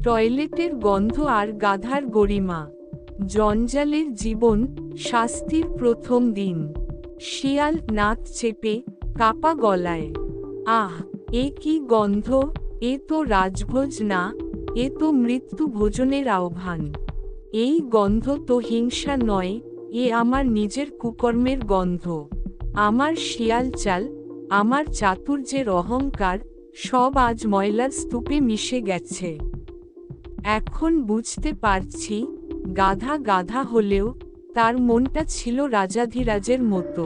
টয়লেটের গন্ধ আর গাধার গরিমা। জঞ্জালের জীবন, শাস্তির প্রথম দিন। শিয়াল নাক চেপে, কাপা গলায়। আহ, এ কি গন্ধ! এ তো রাজভোজ না, এ তো মৃত্যু ভোজনের আহ্বান। এই গন্ধ তো হিংসা নয়, এ আমার নিজের কুকর্মের গন্ধ। আমার শিয়াল চাল, আমার চাতুর্যের অহংকার, সব আজ ময়লার স্তূপে মিশে গেছে। এখন বুঝতে পারছি, গাধা গাধা হলেও তার মনটা ছিল রাজাধিরাজের মতো।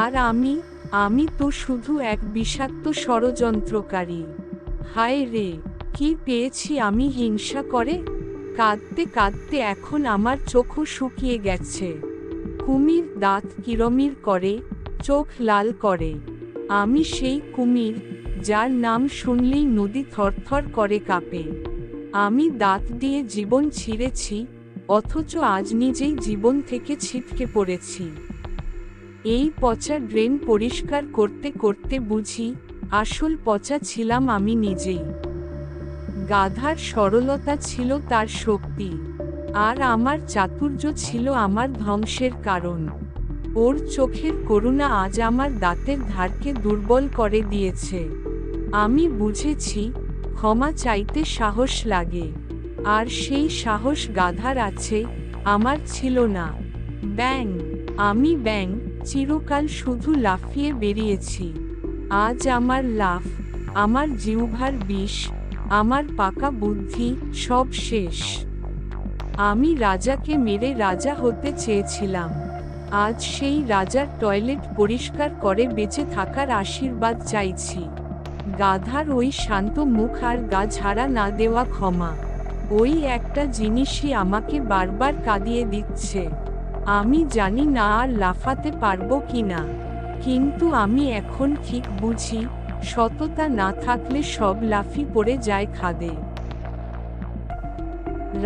আর আমি তো শুধু এক বিষাক্ত ষড়যন্ত্রকারী। হায় রে, কি পেয়েছি আমি হিংসা করে! কাঁদতে কাঁদতে এখন আমার চোখও শুকিয়ে গেছে। কুমির দাঁত কিরমির করে, চোখ লাল করে। আমি সেই কুমির, যার নাম শুনলেই নদী থরথর করে কাঁপে। আমি দাঁত দিয়ে জীবন ছিঁড়েছি, অথচ আজ নিজেই জীবন থেকে ছিটকে পড়েছি। এই পচা ড্রেন পরিষ্কার করতে করতে বুঝি, আসল পচা ছিলাম আমি নিজেই। গাধার সরলতা ছিল তার শক্তি, আর আমার চাতুর্য ছিল আমার ধ্বংসের কারণ। ওর চোখের করুণা আজ আমার দাঁতের ধারকে দুর্বল করে দিয়েছে। আমি বুঝেছি, ক্ষমা চাইতে সাহস লাগে, আর সেই সাহস গাধার আছে, আমার ছিল না। ব্যাং! আমি ব্যাং, চিরকাল শুধু লাফিয়ে বেরিয়েছি। আজ আমার লাফ, আমার জিহ্বার বিষ, আমার পাকা বুদ্ধি, সব শেষ। আমি রাজাকে মেরে রাজা হতে চেয়েছিলাম। আজ সেই রাজার টয়লেট পরিষ্কার করে বেঁচে থাকার আশীর্বাদ চাইছি। গাধার ওই শান্ত মুখ আর গা ঝাড়া না দেওয়া ক্ষমা, ওই একটা জিনিসই আমাকে বারবার কাঁদিয়ে দিচ্ছে। আমি জানি না আর লাফাতে পারবো কিনা, কিন্তু আমি এখন ঠিক বুঝি, সততা না থাকলে সব লাফি পড়ে যায় খাদে।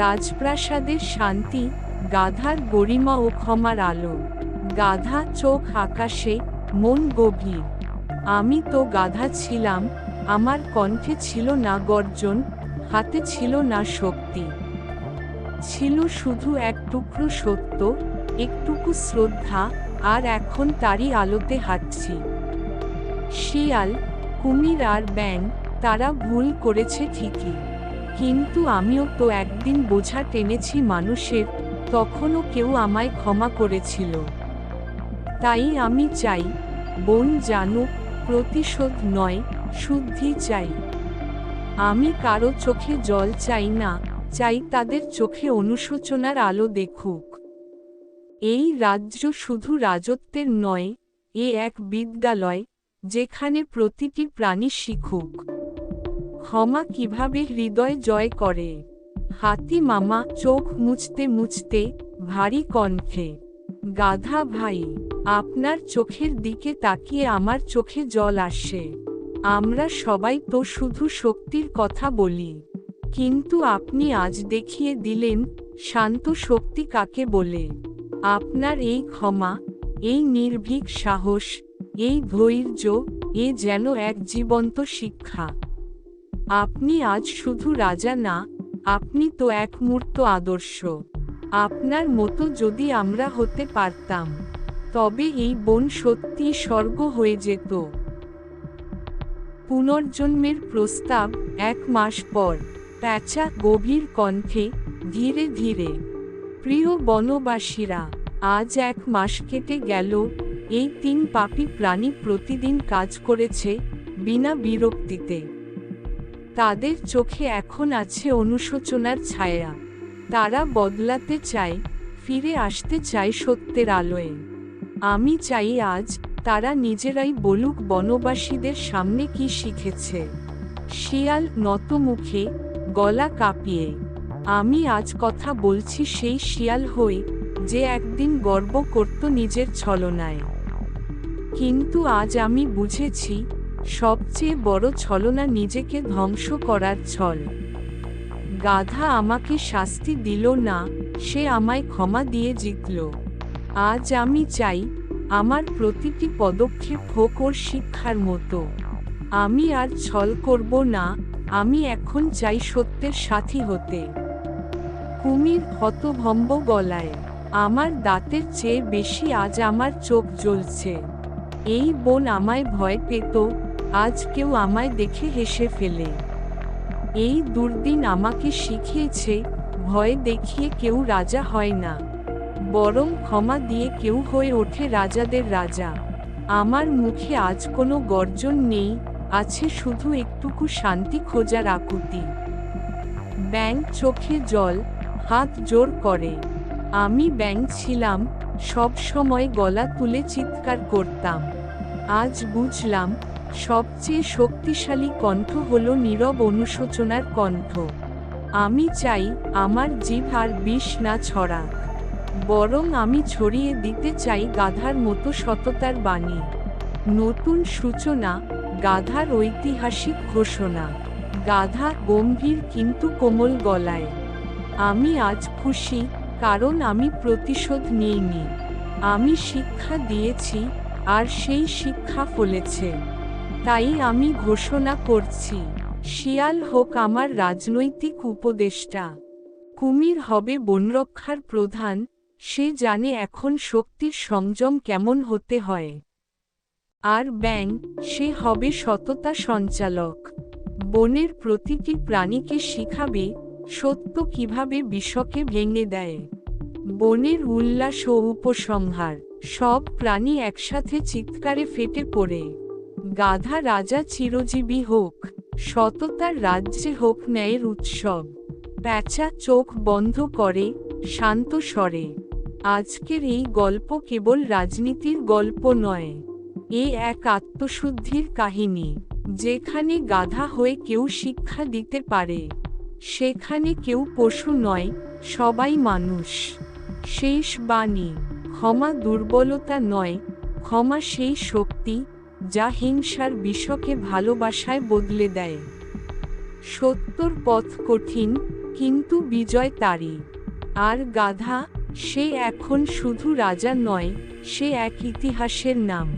রাজপ্রাসাদের শান্তি, গাধার গরিমা ও ক্ষমার আলো। গাধা চোখ আকাশে, মন গভীর। আমি তো গাধা ছিলাম, আমার কণ্ঠে ছিল না গর্জন, হাতে ছিল না শক্তি। ছিল শুধু এক টুকরো সত্য, একটুকু শ্রদ্ধা, আর এখন তারই আলোতে হাঁটছি। শিয়াল, কুমির আর ব্যাং, তারা ভুল করেছে ঠিকই, কিন্তু আমিও তো একদিন বোঝা টেনেছি মানুষের, তখনও কেউ আমায় ক্ষমা করেছিল। তাই আমি চাই, বন জানুক, প্রতিশোধ নয়, শুদ্ধি চাই। আমি কারো চোখে জল চাই না, চাই তাদের চোখে অনুশোচনার আলো দেখুক। এই রাজ্য শুধু রাজত্বের নয়, এ এক বিদ্যালয়, যেখানে প্রতিটি প্রাণী শিখুক ক্ষমা কিভাবে হৃদয় জয় করে। হাতি মামা চোখ মুছতে মুছতে, ভারী কণ্ঠে, গাধা ভাই, আপনার চোখের দিকে তাকিয়ে আমার চোখে জল আসে। আমরা সবাই তো শুধু শক্তির কথা বলি, কিন্তু আপনি আজ দেখিয়ে দিলেন, শান্ত শক্তি কাকে বলে। আপনার এই ক্ষমা, এই নির্ভীক সাহস, এই ধৈর্য, এ যেন এক জীবন্ত শিক্ষা। আপনি আজ শুধু রাজা না, আপনি তো এক মূর্ত আদর্শ। আপনার মতো যদি আমরা হতে পারতাম, তবে এই বন সত্যিই স্বর্গ হয়ে যেত। পুনর্জন্মের প্রস্তাব। 1 মাস পর। প্যাঁচা গভীর কণ্ঠে, ধীরে ধীরে। প্রিয় বনবাসীরা, আজ 1 মাস কেটে গেল, এই 3 পাপী প্রাণী প্রতিদিন কাজ করেছে, বিনা বিরক্তিতে। তাদের চোখে এখন আছে অনুশোচনার ছায়া। তারা বদলাতে চায়, ফিরে আসতে চায় সত্যের আলোয়। আমি চাই আজ তারা নিজেরাই বলুক বনবাসীদের সামনে কি শিখেছে। শিয়াল নত মুখে, গলা কাঁপিয়ে। আমি আজ কথা বলছি সেই শিয়াল হয়ে, যে একদিন গর্ব করত নিজের ছলনায়। কিন্তু আজ আমি বুঝেছি, সবচেয়ে বড় ছলনা নিজেকে ধ্বংস করার ছল। গাধা আমাকে শাস্তি দিল না, সে আমায় ক্ষমা দিয়ে জিতল। আজ আমি চাই, আমার প্রতিটি পদক্ষেপ হোক ওর শিক্ষার মতো। আমি আর ছল করব না, আমি এখন চাই সত্যের সাথী হতে। কুমির হতভম্ব গলায়, আমার দাঁতের চেয়ে বেশি আজ আমার চোখ জ্বলছে। এই বন আমায় ভয় পেত, আজ কেউ আমায় দেখে হেসে ফেলে। এই দুর্দিন আমাকে শিখিয়েছে, ভয় দেখিয়ে কেউ রাজা হয় না, বরং ক্ষমা দিয়ে কেউ হয়ে ওঠে রাজাদের রাজা। আমার মুখে আজ কোনো গর্জন নেই, আছে শুধু একটুকু শান্তি খোঁজার আকুতি। ব্যাঙ চোখে জল, হাত জোর করে। আমি ব্যাঙ ছিলাম, সব সময় গলা তুলে চিৎকার করতাম। আজ বুঝলাম, সবচেয়ে শক্তিশালী কণ্ঠ হলো নীরব অনুশোচনার কণ্ঠ। আমি চাই আমার জিভ আর বিষ না ছড়াক, বরং আমি ছড়িয়ে দিতে চাই গাধার মতো সততার বাণী। নতুন সূচনা, গাধার ঐতিহাসিক ঘোষণা। গাধা গম্ভীর কিন্তু কোমল গলায়, আমি আজ খুশি, কারণ আমি প্রতিশোধ নিইনি। আমি শিক্ষা দিয়েছি, আর সেই শিক্ষা ফলেছে। তাই আমি ঘোষণা করছি, শিয়াল হোক আমার রাজনৈতিক উপদেষ্টা। কুমির হবে বনরক্ষার প্রধান, সে জানে এখন শক্তির সংযম কেমন হতে হয়। আর ব্যাঙ, সে হবে সততা সঞ্চালক। বনের প্রতিটি প্রাণীকে শিখাবে সত্য কিভাবে বিষকে ভেঙে দেয়। বনের উল্লাস ও উপসংহার, সব প্রাণী একসাথে চিৎকারে ফেটে পড়ে। গাধা রাজা চিরজীবী হোক, সততার রাজ্যে হোক ন্যায়ের উৎসব। প্যাঁচা চোখ বন্ধ করে, শান্ত স্বরে। আজকের এই গল্প কেবল রাজনীতির গল্প নয়, এ এক আত্মশুদ্ধির কাহিনী। যেখানে গাধা হয়ে কেউ শিক্ষা দিতে পারে, সেখানে কেউ পশু নয়, সবাই মানুষ। শেষ বাণী, ক্ষমা দুর্বলতা নয়, ক্ষমা সেই শক্তি যা হিংসার বিষকে ভালোবাসায় বদলে দেয়। সত্যর পথ কঠিন, কিন্তু বিজয় তারই। আর গাধা, সে এখন শুধু রাজা নয়, সে এক ইতিহাসের নাম।